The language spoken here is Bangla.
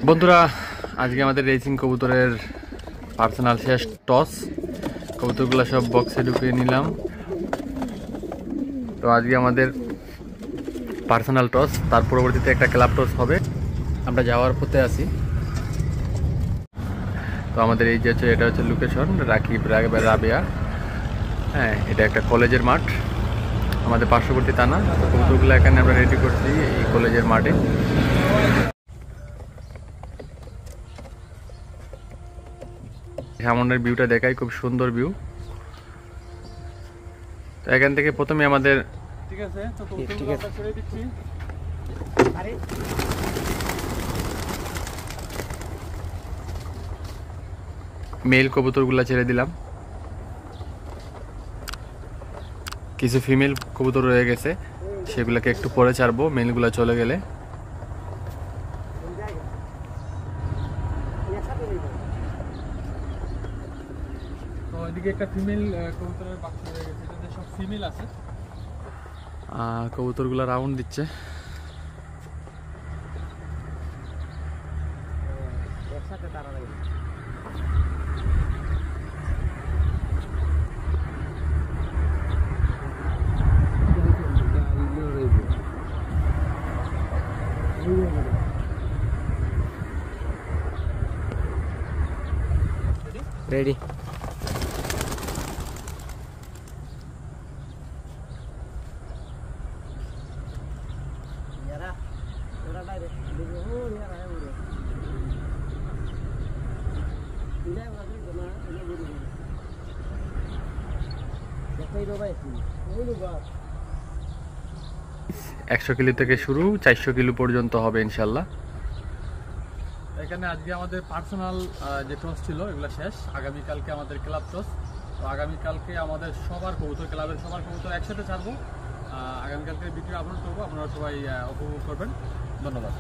বন্ধুরা, আজকে আমাদের রেসিং কবুতরের পার্সোনাল শেষ টস। কবুতরগুলো সব বক্সে ঢুকিয়ে নিলাম। তো আজকে আমাদের পার্সোনাল টস, তার পরবর্তীতে একটা ক্লাব টস হবে। আমরা যাওয়ার পথে আছি। তো আমাদের এই যে এটা হচ্ছে লোকেশন রাকিব রাবেয়া। হ্যাঁ, এটা একটা কলেজের মাঠ, আমাদের পার্শ্ববর্তী থানা। কবুতরগুলো এখানে আমরা রেডি করছি এই কলেজের মাঠে। সামনের ভিউটা দেখাই, খুব সুন্দর ভিউ। তো এখান থেকে প্রথমে আমাদের মেল কবুতরগুলা ছেড়ে দিলাম। কিছু ফিমেল কবুতর রয়ে গেছে, সেগুলোকে একটু পরে ছাড়বো মেলগুলা চলে গেলে। তো এদিকে একটা ফিমেল কবুতরের বাচ্চা হয়ে গেছে, এটাতে সব ফিমেল আছে। কবুতরগুলা রাউন্ড দিচ্ছে। একসাথে তারা লাগে। রেডি। একশো কিলো থেকে শুরু, 400 কিলো পর্যন্ত হবে ইনশাল্লাহ। এখানে আজকে আমাদের পার্সোনাল যে টস ছিল এগুলো শেষ। আগামীকালকে আমাদের ক্লাব টস। তো আগামীকালকে আমাদের সবার কবুতর, ক্লাবের সবার কবুতর একসাথে ছাড়বো। আগামীকালকে ভিডিও আপলোড করবো, আপনারা সবাই উপভোগ করবেন। ধন্যবাদ।